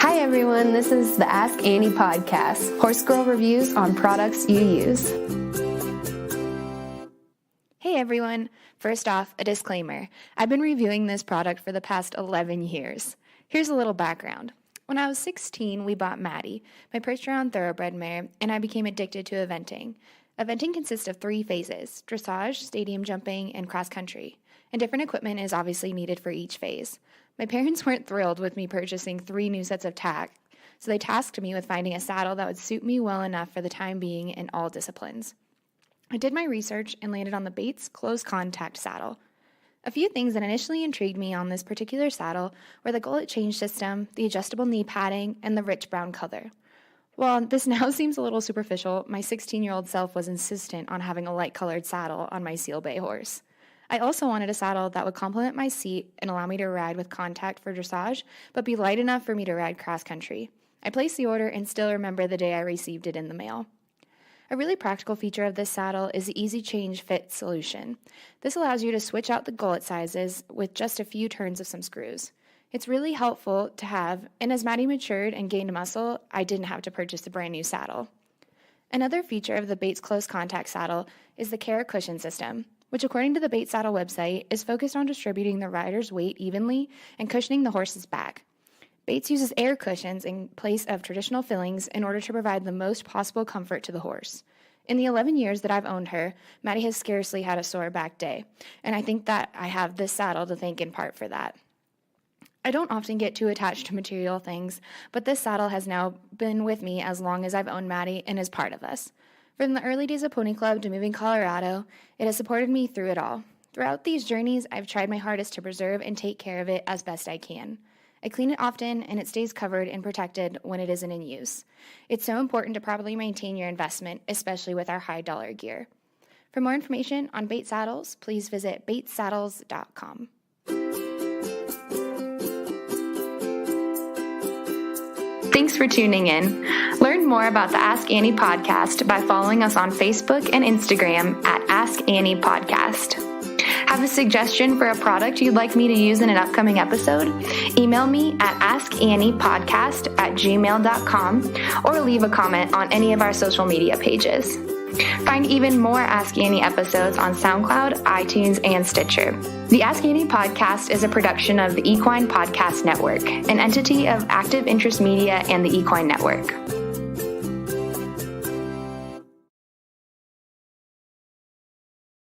Hi everyone, this is the Ask Annie podcast, Horse Girl reviews on products you use. Hey everyone, first off, a disclaimer. I've been reviewing this product for the past 11 years. Here's a little background. When I was 16, we bought Maddie, my Percheron thoroughbred mare, and I became addicted to eventing. Eventing consists of 3 phases: dressage, stadium jumping, and cross country. And different equipment is obviously needed for each phase. My parents weren't thrilled with me purchasing 3 new sets of tack, so they tasked me with finding a saddle that would suit me well enough for the time being in all disciplines. I did my research and landed on the Bates Close Contact saddle. A few things that initially intrigued me on this particular saddle were the gullet change system, the adjustable knee padding, and the rich brown color. While this now seems a little superficial, my 16-year-old self was insistent on having a light-colored saddle on my Seal Bay horse. I also wanted a saddle that would complement my seat and allow me to ride with contact for dressage, but be light enough for me to ride cross-country. I placed the order and still remember the day I received it in the mail. A really practical feature of this saddle is the Easy Change Fit solution. This allows you to switch out the gullet sizes with just a few turns of some screws. It's really helpful to have, and as Maddie matured and gained muscle, I didn't have to purchase a brand new saddle. Another feature of the Bates Close Contact saddle is the Cara cushion system, which according to the Bates Saddle website is focused on distributing the rider's weight evenly and cushioning the horse's back. Bates uses air cushions in place of traditional fillings in order to provide the most possible comfort to the horse. In the 11 years that I've owned her, Maddie has scarcely had a sore back day, and I think that I have this saddle to thank in part for that. I don't often get too attached to material things, but this saddle has now been with me as long as I've owned Maddie and is part of us. From the early days of Pony Club to moving Colorado, it has supported me through it all. Throughout these journeys, I've tried my hardest to preserve and take care of it as best I can. I clean it often, and it stays covered and protected when it isn't in use. It's so important to properly maintain your investment, especially with our high-dollar gear. For more information on Bates saddles, please visit batessaddles.com. Thanks for tuning in. Learn more about the Ask Annie podcast by following us on Facebook and Instagram at Ask Annie Podcast. Have a suggestion for a product you'd like me to use in an upcoming episode? Email me at askanniepodcast@gmail.com or leave a comment on any of our social media pages. Find even more Ask Annie episodes on SoundCloud, iTunes, and Stitcher. The Ask Annie podcast is a production of the Equine Podcast Network, an entity of Active Interest Media and the Equine Network.